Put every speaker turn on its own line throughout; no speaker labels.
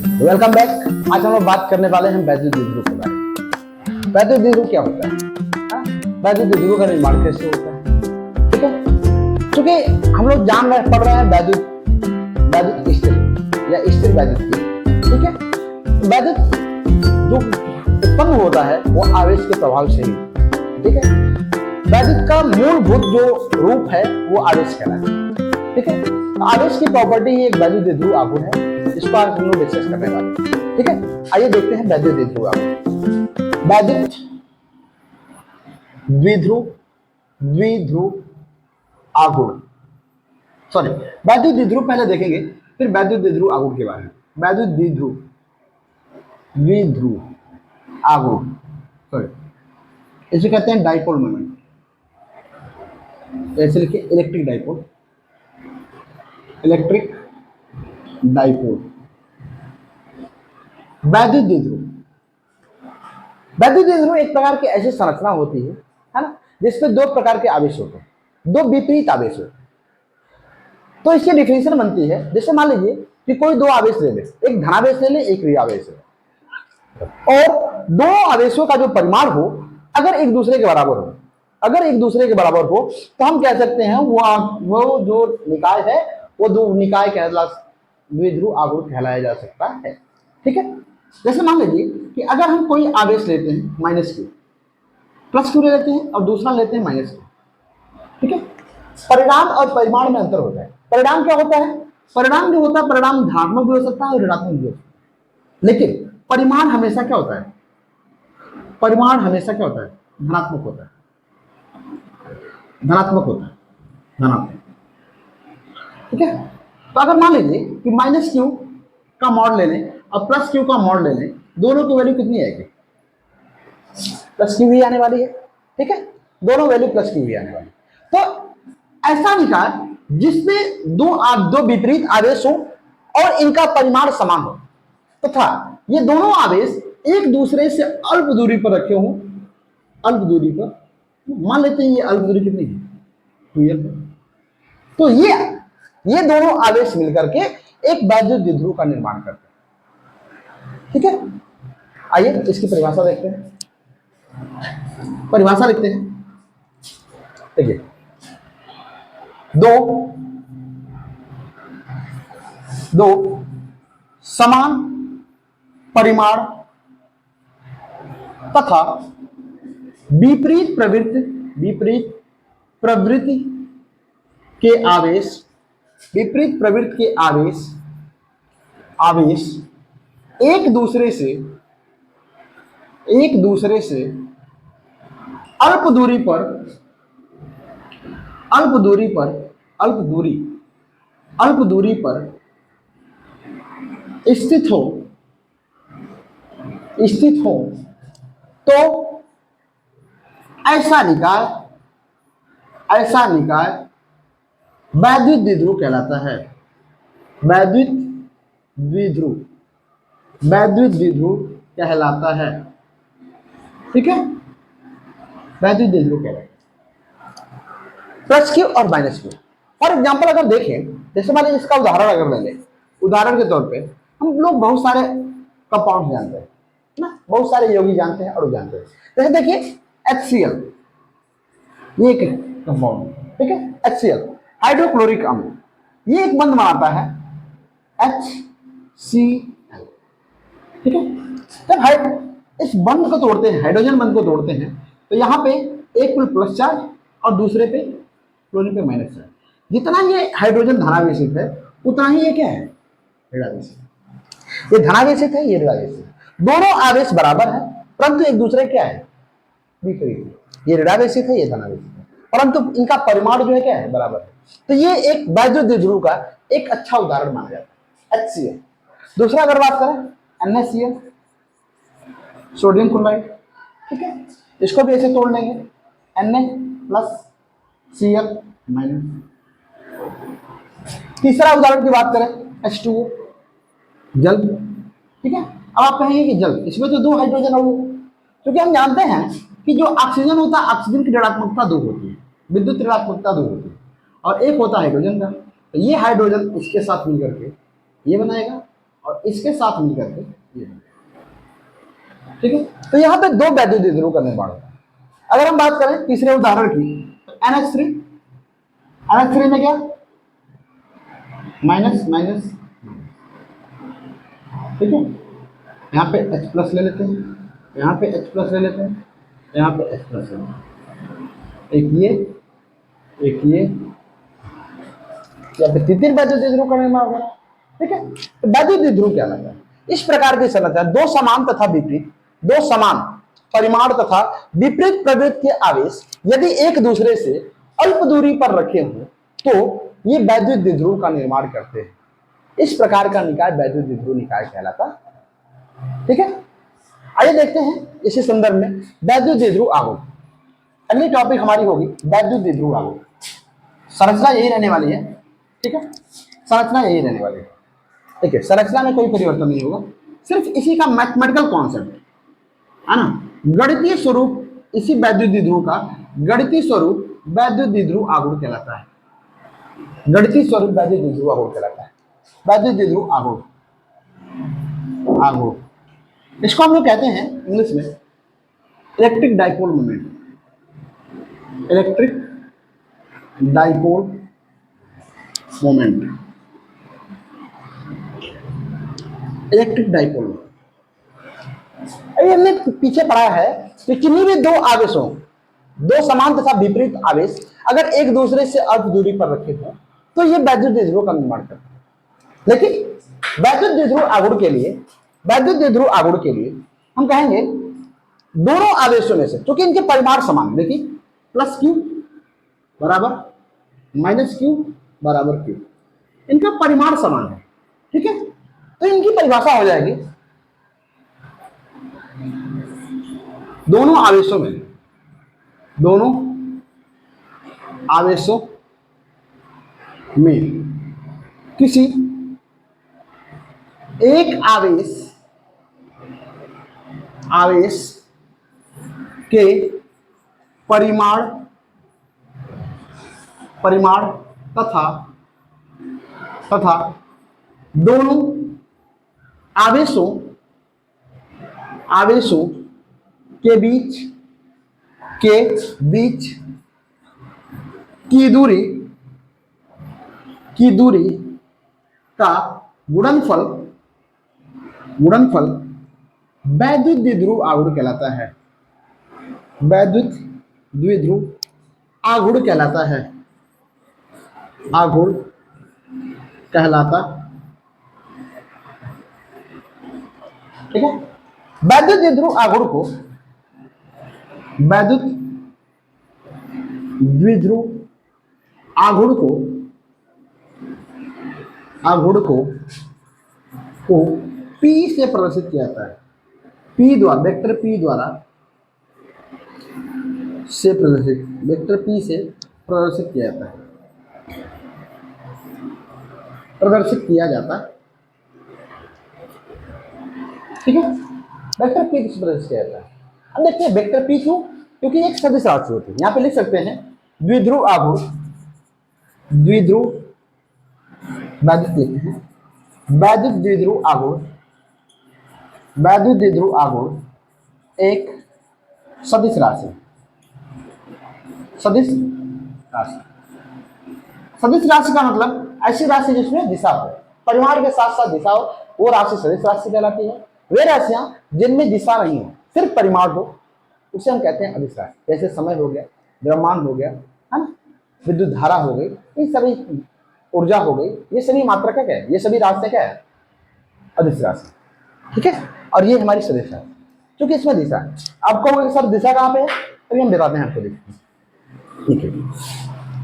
Welcome back. आज हम लोग बात करने वाले हैं वैद्युत द्विध्रुव के बारे में। वैद्युत द्विध्रुव क्या होता है? वैद्युत द्विध्रुव का निर्माण कैसे होता है? ठीक है, क्योंकि हम लोग पढ़ रहे हैं वैद्युत स्थिर या स्थिर वैद्युत की। ठीक है, वैद्युत जो उत्पन्न होता है वो आवेश के प्रभाव से ही। ठीक है, वैद्युत का मूलभूत जो रूप है वो आवेश कहलाता है। ठीक है, आवेश की प्रॉपर्टी ही एक वैद्युत द्विध्रुव आघूर्ण है, इसको आज हम लोग डिस्कस करने वाले हैं। ठीक है, आइए देखते हैं वैद्युत द्विध्रुव आघूर्ण। वैद्युत द्विध्रुव आघूर्ण, सॉरी वैद्युत द्विध्रुव पहले देखेंगे, फिर वैद्युत द्विध्रुव आघूर्ण के बारे में। वैद्युत द्विध्रुव आघूर्ण, सॉरी इसे कहते हैं डाइपोल मोमेंट। ऐसे लिखिए, इलेक्ट्रिक डाइपोल, इलेक्ट्रिक डाइपोल। वैद्युत द्विध्रुव एक प्रकार की ऐसी संरचना होती है ना, जिसमें दो प्रकार के आवेश होते हैं, दो विपरीत आवेश होते हैं। तो इसकी डिफिनेशन बनती है, जैसे मान लीजिए कि कोई दो आवेश ले ले, एक धनावेश ले ले, एक ऋणावेश ले, और दो आवेशों का जो परिमाण हो अगर एक दूसरे के बराबर हो, तो हम कह सकते हैं वो जो निकाय है वो दो निकाय द्विध्रुव आघूर्ण कहलाया जा सकता है। ठीक है, जैसे मान लीजिए कि अगर हम कोई आवेश लेते हैं माइनस क्यू, प्लस क्यू ले लेते हैं और दूसरा लेते हैं माइनस क्यू। ठीक है, परिणाम और परिमाण में अंतर होता है। परिणाम क्या होता है? परिणाम जो होता है, परिणाम धनात्मक भी हो सकता है और ऋणात्मक भी हो सकता है, लेकिन परिमाण हमेशा क्या होता है? परिमाण हमेशा क्या होता है? धनात्मक होता है। ठीक है, तो अगर मान लीजिए कि माइनस क्यू का मॉड ले लें और प्लस क्यू का मॉड ले लें, दोनों की वैल्यू कितनी आएगी? प्लस क्यू ही आने वाली है। ठीक है, दोनों वैल्यू प्लस क्यू ही आने वाली। तो ऐसा निकाय जिसमें दो विपरीत आवेश हो और इनका परिमाण समान हो, तथा ये दोनों आवेश एक दूसरे से अल्प दूरी पर रखे हों, अल्प दूरी पर, मान लेते हैं ये अल्प दूरी कितनी है? 2l। तो ये दोनों आवेश मिलकर के एक वैद्युत द्विध्रुव का निर्माण करते हैं। ठीक है, आइए इसकी परिभाषा देखते हैं। परिभाषा लिखते हैं। देखिए, दो समान परिमाण तथा विपरीत प्रवृत्ति के आवेश एक दूसरे से अल्प दूरी पर स्थित हो तो ऐसा निकाय वैद्युत द्विध्रुव कहलाता है। वैद्युत द्विध्रुव कहलाता है। ठीक है, वैद्युत द्विध्रुव कहलाता है। प्लस क्यू और माइनस क्यू, फॉर एग्जाम्पल अगर देखें, जैसे मान लीजिए इसका उदाहरण अगर ले लें, उदाहरण के तौर पे हम लोग बहुत सारे कंपाउंड जानते हैं ना, बहुत सारे यौगिक जानते हैं, अणु जानते हैं। जैसे देखिए HCl, ये एक कंपाउंड है। ठीक है, HCl हाइड्रोक्लोरिक अम्ल, ये एक बंध बनाता है HCl। ठीक है, जब इस बंध को तोड़ते हैं, हाइड्रोजन बंध को तोड़ते हैं, तो यहाँ पे एक पर प्लस चार्ज और दूसरे पे क्लोरीन पे माइनस चार्ज। जितना ये हाइड्रोजन धनावेशित है उतना ही ये क्या है? ऋणावेशित। ये धनावेशित है, ये ऋणावेशित है। दोनों आवेश बराबर है, परंतु एक दूसरे क्या है? विपरीत। ये ऋणावेशित है, ये धनावेशित है, परंतु इनका परिमाण जो है क्या है? बराबर है। तो ये एक वैद्युत द्विध्रुव का एक अच्छा उदाहरण माना जाता है, HCl। दूसरा अगर बात करें NaCl, सोडियम क्लोराइड। ठीक है, इसको भी ऐसे तोड़ लेंगे, Na प्लस Cl माइनस। तीसरा उदाहरण की बात करें H2O, जल। ठीक है, अब आप कहेंगे कि जल, इसमें तो दो हाइड्रोजन अणु, क्योंकि हम जानते हैं कि जो ऑक्सीजन होता है, ऑक्सीजन की ऋणात्मकता 2 होती है, विद्युत ऋणात्मकता 2 होती है, और एक होता है हाइड्रोजन का। तो ये हाइड्रोजन इसके साथ मिलकर के ये बनाएगा और और इसके साथ मिलकर के ये बनेगा। ठीक है, तो यहाँ पे दो वैद्युत द्विध्रुव का निर्माण होता है। अगर हम बात करें तीसरे उदाहरण की, NH3, NH3 में क्या माइनस माइनस, ठीक है, यहाँ पे H प्लस ले लेते हैं, यहाँ पे H प्लस ले लेते हैं, यहाँ पे H प्लस ले लेते हैं, एक ये या फिर तीन वैद्युत द्विध्रुव का निर्माण होगा। ठीक है, तो वैद्युत द्विध्रुव क्या लगता है? इस प्रकार की संरचना, दो समान तथा विपरीत, दो समान परिमाण तथा विपरीत प्रवृत्ति के आवेश यदि एक दूसरे से अल्प दूरी पर रखे हों तो ये वैद्युत द्विध्रुव का निर्माण करते हैं। इस प्रकार का निकाय वैद्युत द्विध्रुव निकाय कहलाता है। ठीक है, आइए देखते हैं इसी संदर्भ में वैद्युत द्विध्रुव आघूर्ण। अगली टॉपिक हमारी होगी वैद्युत द्विध्रुव आघूर्ण। संरचना यही रहने वाली है। ठीक है, संरचना यही रहने वाली है। ठीक है, संरचना में कोई परिवर्तन नहीं होगा, सिर्फ इसी का मैथमेटिकल कॉन्सेप्ट है ना, गणितीय स्वरूप इसी वैद्युत द्विध्रुव का गणितीय स्वरूप वैद्युत द्विध्रुव आघूर्ण कहलाता है। गणितीय स्वरूप वैद्युत द्विध्रुव आघूर्ण कहलाता है। वैद्युत द्विध्रुव आघूर्ण, इसको हम लोग कहते हैं इंग्लिश में electric dipole moment. Electric dipole moment, electric dipole. हमने पीछे पढ़ा है कि किन्हीं भी दो आवेशों, दो समान तथा विपरीत आवेश अगर एक दूसरे से अल्प दूरी पर रखे हो तो ये वैद्युत द्विध्रुव का निर्माण करते हैं। लेकिन वैद्युत द्विध्रुव आघूर्ण के लिए हम कहेंगे दोनों आवेशों में से, क्योंकि इनके परिमाण समान, देखिए प्लस क्यू बराबर माइनस क्यू बराबर क्यू, इनका परिमाण समान है। ठीक है, तो इनकी परिभाषा हो जाएगी दोनों आवेशों में किसी एक आवेश के परिमाण तथा दोनों आवेशों के बीच की दूरी का गुणनफल वैद्युत द्विध्रुव आघूर्ण कहलाता है। वैद्युत द्विध्रुव आघूर्ण कहलाता है। आघूर्ण कहलाता, ठीक है। वैद्युत द्विध्रुव आघूर्ण को वैद्युत द्विध्रुव आघूर्ण को P से प्रदर्शित किया जाता है। P द्वारा, वेक्टर P द्वारा से प्रदर्शित, वेक्टर P से प्रदर्शित किया जाता है, ठीक है। वेक्टर P से प्रदर्शित किया जाता है। अब देखते हैं वेक्टर P क्यों, क्योंकि एक सदिश राशि होती है। यहाँ पे लिख सकते हैं द्विध्रुव आघूर्ण, वैद्युत द्विध्रुव आघूर्ण एक सदिश राशि। सदिश राशि का मतलब ऐसी राशि जिसमें दिशा हो, परिमाण के साथ साथ दिशा हो, वो राशि सदिश राशि कहलाती है। वे राशियां जिनमें दिशा नहीं हो, सिर्फ परिमाण हो, उसे हम कहते हैं अदिश राशि। जैसे समय हो गया, द्रव्यमान हो गया, है ना, विद्युत धारा हो गई, ये सभी ऊर्जा हो गई, ये सभी मात्रा क्या है, ये सभी राशि क्या है, अदिश राशि। ठीक है, और ये हमारी सदिश राशि, क्योंकि इसमें दिशा है। आप कहोगे सर दिशा कहाँ पे है, तो हम बताते हैं आपको। ठीक है,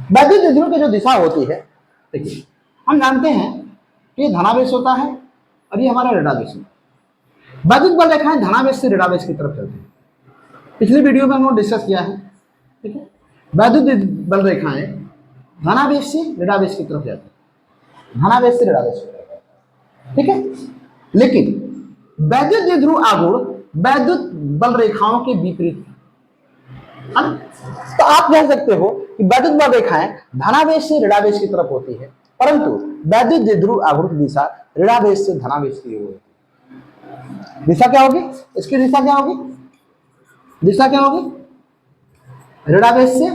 वैद्युत द्विध्रुव की जो दिशा होती है, देखिए हम जानते हैं कि ये धनावेश होता है और ये हमारा ऋणावेश है। वैद्युत बल रेखाएं धनावेश से ऋणावेश की तरफ चलती है। पिछली वीडियो में हमने डिस्कस किया है। ठीक है, वैद्युत बल रेखाएं धनावेश से ऋणावेश की तरफ जाती है, धनावेश से ऋणावेश की तरफ। ठीक है, लेकिन वैद्युत द्विध्रुव आघूर्ण वैद्युत बल रेखाओं के विपरीत है। तो आप कह सकते हो कि वैद्युत बल रेखाएं धनावेश से ऋणावेश की तरफ होती है, परंतु वैद्युत द्विध्रुव आघूर्ण की दिशा ऋणावेश से धनावेश की ओर होती है। दिशा क्या होगी? इसकी दिशा क्या होगी? दिशा क्या होगी? ऋणावेश से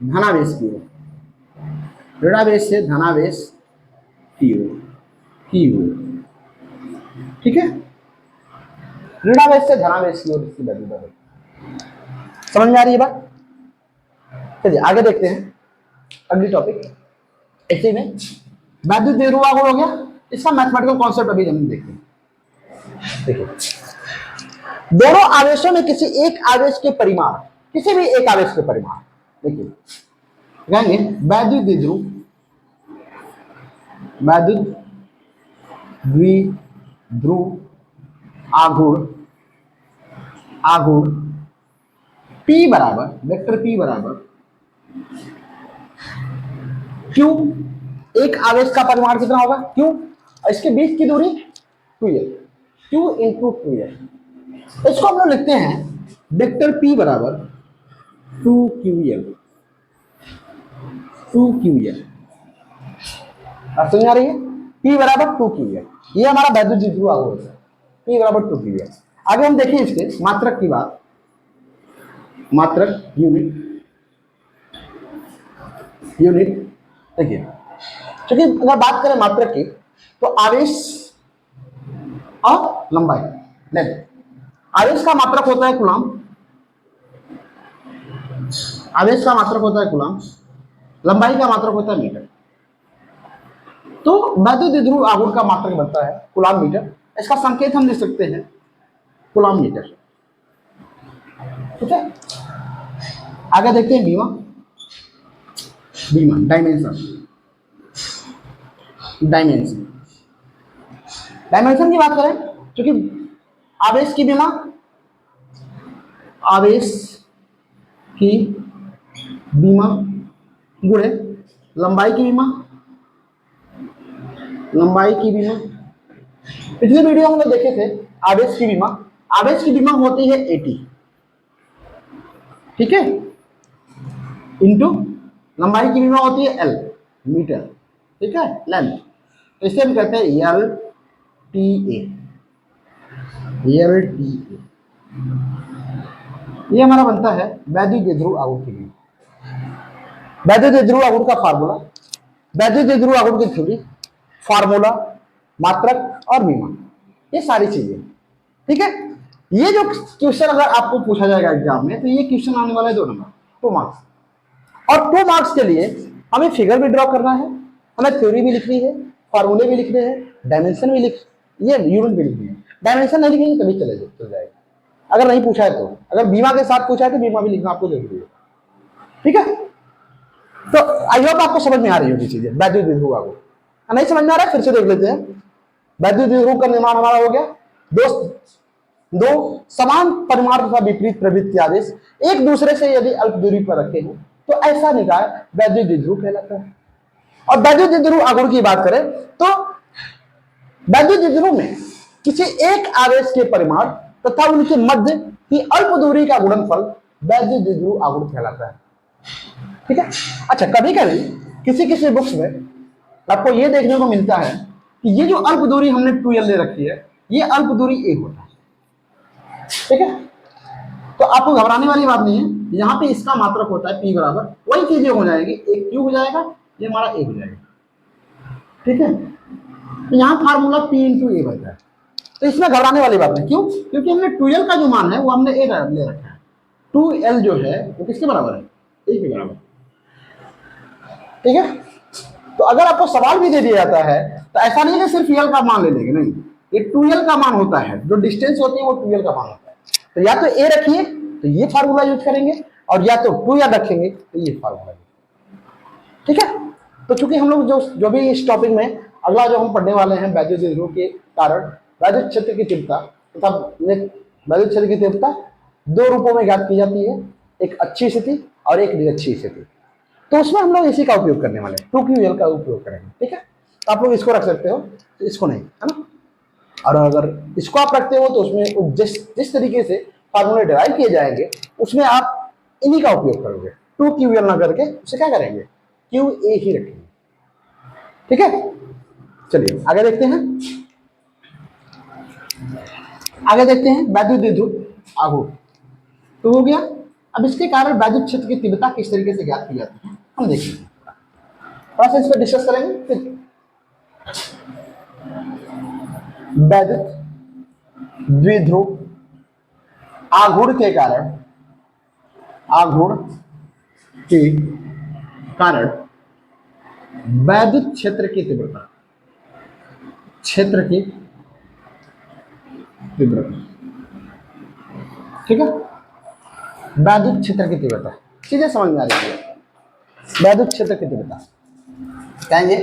धनावेश की ओर, ऋणावेश से धनावेश की ओर, ठीक है। ऋणावेश से धनावेश की ओर इसकी वैल्यू बदल, समझ में आ रही है बात? चलिए आगे देखते हैं अगली टॉपिक। ऐसे में वैद्युत द्विध्रुव आघूर्ण हो गया, इसका मैथमेटिकल कॉन्सेप्ट अभी हम देखते हैं। देखिए, दोनों आवेशों में किसी एक आवेश के परिमाण, किसी भी एक आवेश के परिमाण, देखिए कहेंगे वैद्युत द्विध्रुव आघूर्ण P बराबर, वेक्टर P बराबर Q, एक आवेश का परिमाण कितना होगा? Q, इसके बीच की दूरी 2L, Q इंटू 2L। इसको हम लोग लिखते हैं वेक्टर P बराबर 2QL। समझ आ रही है? P बराबर 2QL, ये हमारा वैद्युत द्विध्रुव आघूर्ण है, P बराबर 2QL। आगे हम देखें इसके मात्रक की बात, मात्रक यूनिट देखिए, क्योंकि अगर बात करें मात्रक की तो आवेश और लंबाई, लेंथ, आवेश का मात्रक होता है कूलम, आवेश का मात्रक होता है कूलम, लंबाई का मात्रक होता है मीटर। तो वैद्युत द्विध्रुव आघूर्ण का मात्रक बनता है कूलम मीटर, इसका संकेत हम लिख सकते हैं कूलम मीटर, ठीक है। आगे देखते हैं बीमा, डायमेंशन की बात करें, क्योंकि आवेश की बीमा, गुणे लंबाई की बीमा, पिछले वीडियो में देखे थे आवेश की बीमा होती है 80, ठीक है, इंटू लंबाई की बीमा होती है L, मीटर, ठीक है, लेंथ। तो इसे हम कहते हैं LTA। ये हमारा बनता है वैद्युत द्विध्रुव आघूर्ण की बीमा। वैद्युत द्विध्रुव आघूर्ण का फार्मूला, वैद्युत द्विध्रुव आघूर्ण की थ्योरी, फार्मूला, मात्रक और बीमा, ये सारी चीजें, ठीक है। ये जो क्वेश्चन अगर आपको पूछा जाएगा एग्जाम में, तो ये क्वेश्चन आने वाला है 2 नंबर, 2 मार्क्स। और 2 मार्क्स के लिए हमें फिगर भी ड्रॉ करना है, हमें थ्योरी भी लिखनी है, फार्मूले भी लिखने हैं, डायमेंशन भी ये यूनिट भी लिखनी है। डायमेंशन नहीं लिखेंगे कभी चल जाएगा, अगर नहीं पूछा है तो। अगर बीमा के साथ पूछा है तो बीमा भी लिखना आपको जरूरी है, ठीक है। तो आई होप आपको समझ में आ रही होगी चीजें। वैद्युत द्विध्रुव आघूर्ण नहीं समझ में आ रहा है, फिर से देख लेते हैं। वैद्युत द्विध्रुव का निर्माण हमारा हो गया, दो समान परिमाण तथा विपरीत प्रवृत्ति आवेश एक दूसरे से यदि अल्प दूरी पर रखे हो तो ऐसा निकाय वैद्युत द्विध्रुव कहलाता है। और वैद्युत द्विध्रुव आघूर्ण की बात करें तो वैद्युत द्विध्रुव में किसी एक आवेश के परिमाण तथा उनके मध्य की अल्प दूरी का गुणनफल वैद्युत द्विध्रुव आघूर्ण कहलाता है, ठीक है। अच्छा, कभी कभी किसी बुक्स में आपको यह देखने को मिलता है कि ये जो अल्प दूरी हमने 2L ले रखी है, ये अल्प दूरी A होता है, ठीक है। तो आपको घबराने वाली बात नहीं है, यहाँ पे इसका मात्रक होता है P बराबर, वही चीजें हो जाएगी, एक Q हो जाएगा, ये हमारा A हो जाएगा, ठीक है। तो यहाँ फार्मूला P इंटू A बनता है, तो इसमें घबराने वाली बात नहीं। क्यों? क्योंकि हमने 2L का जो मान है वो हमने A ले रखा है। 2L जो है वो किसके बराबर है? A के बराबर, ठीक है। तो अगर आपको सवाल भी दे दिया जाता है तो ऐसा नहीं है सिर्फ L का मान ले लेंगे, नहीं, ये 2L का मान होता है, जो डिस्टेंस होती है वो 2L का मान होता है। तो या तो A रखिए तो ये फार्मूला यूज करेंगे, और या तो 2L रखेंगे तो ये फार्मूला, ठीक है। तो चूंकि हम लोग जो भी इस टॉपिक में अगला जो हम पढ़ने वाले हैं, वैद्युत द्विध्रुव के कारण वैद्युत क्षेत्र की तीव्रता तथा वैद्युत क्षेत्र की तीव्रता 2 रूपों में ज्ञात की जाती है, एक अच्छी स्थिति और एक निरक्षीय स्थिति। तो उसमें हम लोग इसी का उपयोग करने वाले हैं, 2QL का उपयोग करेंगे, ठीक है। तो आप लोग इसको रख सकते हो, तो इसको नहीं, है ना। और अगर इसको आप रखते हो तो उसमें जिस तरीके से फार्मूले डिराइव किए जाएंगे उसमें आप इन्हीं का उपयोग करोगे। 2QL ना करके उसे क्या करेंगे, QA ही रखेंगे। ठीक है, चलिए आगे देखते हैं। आगे देखते हैं वैद्युत द्विध्रुव आघूर्ण तो हो गया। अब इसके कारण वैद्युत क्षेत्र की तीव्रता किस तरीके से ज्ञात की जाती है हम देखेंगे, थोड़ा सा इस पर डिस्कस करेंगे। फिर वैद्युत द्विध्रुव आघूर्ण के कारण, आघूर्ण के कारण वैद्युत क्षेत्र की तीव्रता, क्षेत्र की तीव्रता, ठीक है, वैद्युत क्षेत्र की तीव्रता चीजें समझ में आ रही है। वैद्युत क्षेत्र की तीव्रता कहेंगे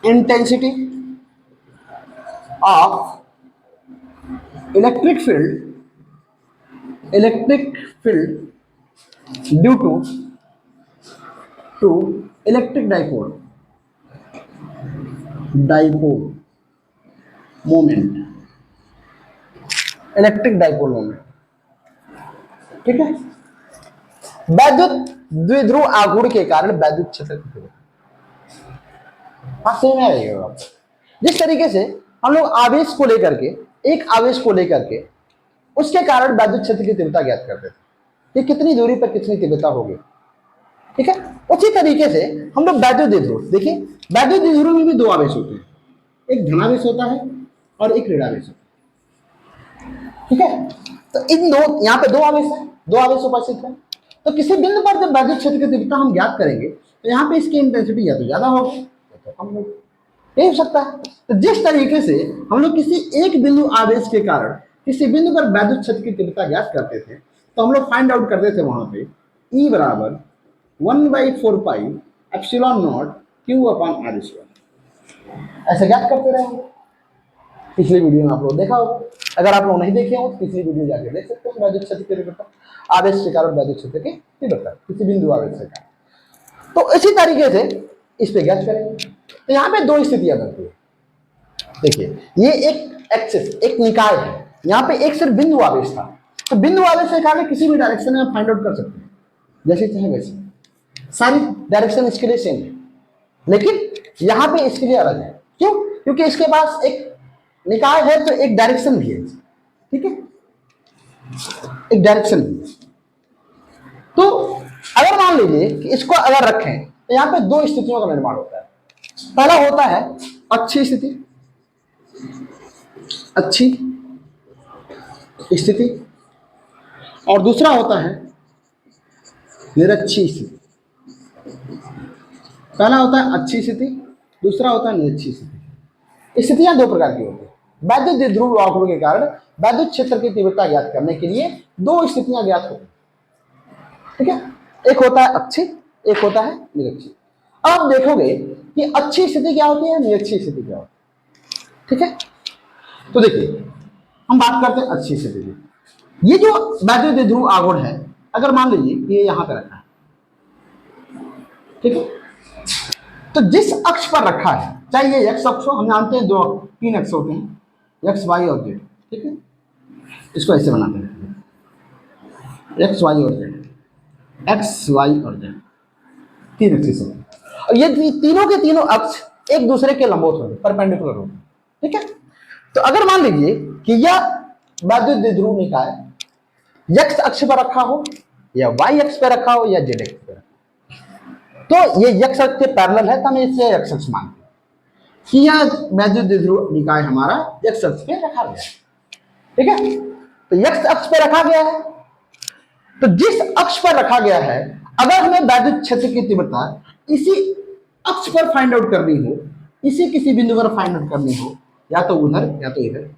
intensity of electric field due to electric dipole moment, electric dipole moment, ठीक है। वैद्युत द्विध्रुव आघूर्ण के कारण वैद्युत क्षेत्र की तीव्रता, हाँ सही में आएगा। जिस तरीके से हम लोग आवेश को लेकर के, एक आवेश को लेकर के उसके कारण वैद्युत क्षेत्र की तीव्रता ज्ञात करते थे, ये कितनी दूरी पर कितनी तीव्रता होगी, ठीक है। उसी तरीके से हम लोग वैद्युत द्विध्रुव, देखिए वैद्युत द्विध्रुव में भी दो आवेश होते हैं, एक धनावेश होता है और एक ऋणावेश होता है, ठीक है। तो इन दो, यहाँ पे दो आवेश है, दो आवेश उपस्थित है, तो किसी बिंदु पर जब वैद्युत क्षेत्र की तीव्रता हम ज्ञात करेंगे तो यहाँ पे इसकी इंटेंसिटी या तो ज्यादा होगी या तो कम होगी, ये हो सकता है। तो जिस तरीके से हम लोग किसी एक बिंदु आवेश के कारण किसी बिंदु पर वैद्युत क्षेत्र की तीव्रता ज्ञात करते थे, तो हम लोग फाइंड आउट करते थे वहां पे E बराबर 1/4 pi epsilon not Q upon R square, ऐसे ज्ञात करते रहेंगे। पिछली वीडियो में आप लोग देखा होगा, अगर आप लोग नहीं देखे हो तो पिछली वीडियो जाके देख सकते हैं। वैद्युत क्षेत्र की तीव्रता, आवेश के कारण वैद्युत क्षेत्र की तीव्रता किसी बिंदु आवेश के कारण, तो इसी तरीके से इस पे ज्ञात करेंगे। तो यहाँ पे दो स्थितियां बनती है, देखिए ये एक एक्सिस, एक निकाय है, यहाँ पे एक सिर्फ बिंदु आवेश था, तो बिंदु आवेश के कारण किसी भी डायरेक्शन में फाइंड आउट कर सकते हैं, जैसे चाहे वैसे, सारी डायरेक्शन इसके लिए सेम है, लेकिन यहाँ पे इसके लिए अलग है। क्यों? क्योंकि इसके पास एक निकाय है तो एक डायरेक्शन भी है, ठीक है, एक डायरेक्शन भी है। तो अगर मान लीजिए कि इसको अगर रखें तो यहाँ पे दो स्थितियों का निर्माण होता है। पहला होता है अच्छी स्थिति, अच्छी स्थिति, और दूसरा होता है निरक्षी स्थिति। पहला होता है अच्छी स्थिति, दूसरा होता है निरक्षी स्थिति। स्थितियां दो प्रकार की होती है। वैद्युत द्विध्रुव आघूर्ण के कारण वैद्युत क्षेत्र की तीव्रता ज्ञात करने के लिए दो स्थितियां ज्ञात होती है, ठीक है, एक होता है अच्छी, एक होता है निरक्षी। अब आप देखोगे कि अच्छी स्थिति क्या होती है, निरक्षी स्थिति क्या होती है, ठीक है। तो देखिए हम बात करते हैं अच्छी स्थिति की। ये जो वैद्युत द्विध्रुव आघूर्ण है, अगर मान लीजिए ये यहां पर रखा है, ठीक है, तो जिस अक्ष पर रखा है, चाहे ये एक्स अक्ष हो, हम जानते हैं दो तीन अक्ष होते हैं, एक्स वाई और जेड, ठीक है, इसको ऐसे बनाते हैं, एक्स वाई और जेड, एक्स वाई और जेड, तीन अक्ष होते हैं, और ये तीनों के तीनों अक्ष एक दूसरे के लंबवत होते हैं, परपेंडिकुलर होते हैं, ठीक है। तो अगर मान लीजिए कि यह वैद्युत द्विध्रुव निकाय एक्स अक्ष पर रखा हो या वाई अक्ष पर रखा हो या जेड अक्ष पर, तो ये एक्स अक्ष के पैरेलल है, तो हम इसे एक्स अक्ष मानते हैं कि यह वैद्युत द्विध्रुव निकाय हमारा एक्स अक्ष पे रखा गया है, ठीक है। तो एक्स अक्ष पे रखा गया है, तो जिस अक्ष पर रखा गया है, अगर हमें वैद्युत क्षेत्र की तीव्रता इसी अक्ष पर फाइंड आउट करनी हो, इसी किसी बिंदु पर फाइंड आउट करनी हो, या तो उधर या तो इधर,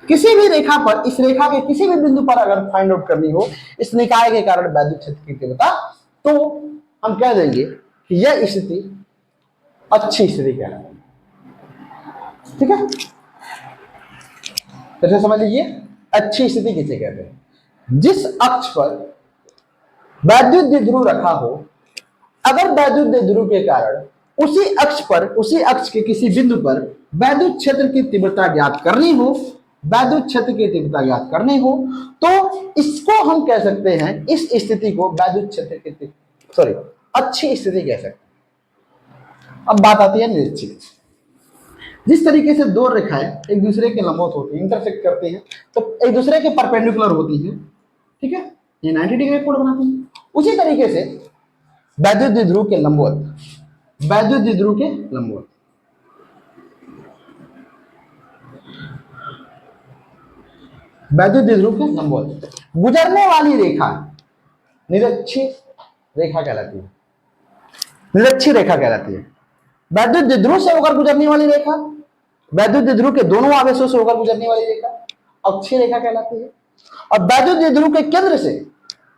किसी भी रेखा पर, इस रेखा के किसी भी बिंदु पर अगर फाइंड आउट करनी हो इस निकाय के कारण वैद्युत क्षेत्र की तीव्रता, तो हम कह देंगे कि यह स्थिति अच्छी स्थिति कहलाती है, ठीक है। तो समझ लीजिए अच्छी स्थिति किसे कहते हैं, जिस अक्ष पर वैद्युत द्विध्रुव रखा हो, अगर वैद्युत द्विध्रुव के कारण उसी अक्ष पर, उसी अक्ष के किसी बिंदु पर वैद्युत क्षेत्र की तीव्रता ज्ञात करनी हो, वैद्युत क्षेत्र की तीव्रता ज्ञात करनी हो तो इसको हम कह सकते हैं, इस स्थिति को वैद्युत क्षेत्र की सॉरी अच्छी स्थिति कह सकते हैं। अब बात आती है निरक्षी। जिस तरीके से दो रेखाएं एक दूसरे के लंबवत होती हैं, इंटरसेक्ट करती हैं, तो एक दूसरे के परपेंडिकुलर होती हैं, ठीक है, ये 90 डिग्री कोण बनाती हैं। उसी तरीके से वैद्युत द्विध्रुव के लंबवत, वैद्युत द्विध्रुव के लंबवत, वैद्युत द्विध्रुव के लंबवत गुजरने वाली रेखा निरक्षी रेखा कहलाती है। निरक्षी रेखा कहलाती है। वैद्युत द्विध्रुव से होकर गुजरने वाली रेखा, वैद्युत द्विध्रुव के दोनों आवेशों से होकर गुजरने वाली रेखा अक्षीय रेखा कहलाती है। और वैद्युत द्विध्रुव के केंद्र से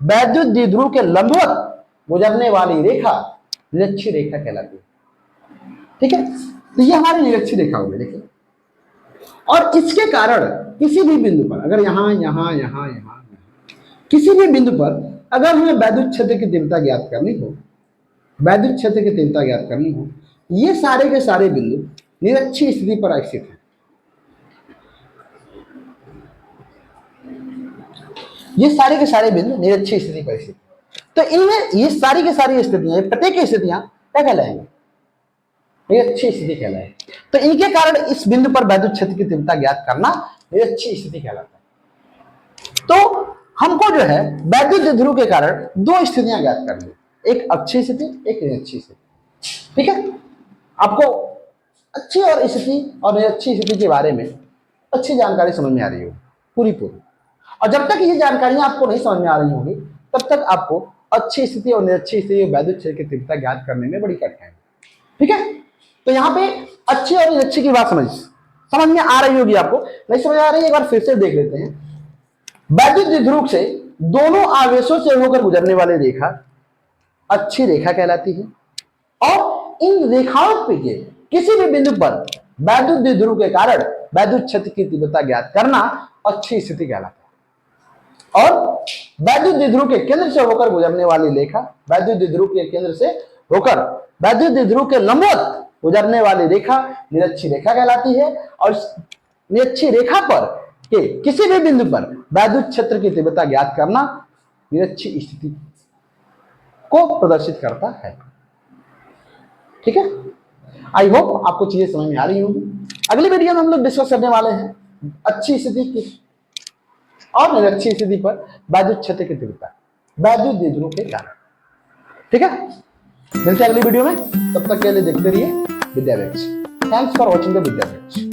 वैद्युत द्विध्रुव के लंबवत गुजरने वाली रेखा निरक्षी रेखा कहलाती है। ठीक है, तो ये हमारी निरक्षी रेखा हो गई। देखिए, और इसके कारण किसी भी बिंदु पर, अगर यहां यहां यहां यहां किसी भी बिंदु पर अगर हमें वैद्युत क्षेत्र की तीव्रता ज्ञात करनी हो, वैद्युत क्षेत्र की तीव्रता ज्ञात करनी हो, ये सारे के सारे बिंदु निरक्षी स्थिति पर स्थित है। ये सारे के सारे बिंदु निरक्षी स्थिति पर स्थित है। तो इनमें ये सारी की सारी स्थितियां, प्रत्येक स्थितियां क्या कहलाएंगी? निरक्षी स्थिति कहलाएगी। तो इनके कारण इस बिंदु पर वैद्युत क्षेत्र की तीव्रता ज्ञात करना निरक्षी स्थिति कहलाता है। तो हमको जो है वैद्युत द्विध्रुव के कारण दो स्थितियां ज्ञात करनी, एक अक्षीय स्थिति, एक निरक्षी स्थिति। ठीक है, आपको अच्छी और स्थिति और निरक्षी स्थिति के बारे में अच्छी जानकारी समझ में आ रही होगी पूरी। और जब तक ये जानकारियां आपको नहीं समझ में आ रही होगी तब तक आपको अच्छी स्थिति और निरक्षी स्थिति वैद्युत क्षेत्र की तीव्रता ज्ञात करने में बड़ी कठिनाई। ठीक है, तो यहाँ पे अच्छी और निरक्षी की बात समझ में आ रही होगी। आपको नहीं समझ आ रही है, एक बार फिर से देख लेते हैं। वैद्युत द्विध्रुव से दोनों आवेशों से होकर गुजरने वाली रेखा अच्छी रेखा कहलाती है। और इन रेखाओं पे किसी भी बिंदु पर वैद्युत द्विध्रुव के कारण वैद्युत क्षेत्र की तीव्रता ज्ञात करना अच्छी स्थिति कहलाता है। और वैद्युत द्विध्रुव के केंद्र से होकर गुजरने वाली रेखा, वैद्युत द्विध्रुव के केंद्र से होकर वैद्युत द्विध्रुव के लंबवत गुजरने वाली रेखा निरक्षी रेखा कहलाती है। और निरक्षी रेखा पर के किसी भी बिंदु पर वैद्युत क्षेत्र की तीव्रता ज्ञात करना निरक्षी स्थिति को प्रदर्शित करता है। ठीक है, आई होप आपको चीजें समझ में आ रही होंगी। अगली वीडियो में हम लोग डिस्कस करने वाले हैं अच्छी स्थिति की और निरक्षी स्थिति पर वैद्युत क्षेत्र की तीव्रता वैद्युत द्विध्रुव के कारण। ठीक है, मिलते हैं अगली वीडियो में, तब तक के लिए देखते रहिए विद्या वृक्ष। थैंक्स फॉर वॉचिंग द विद्या वृक्ष।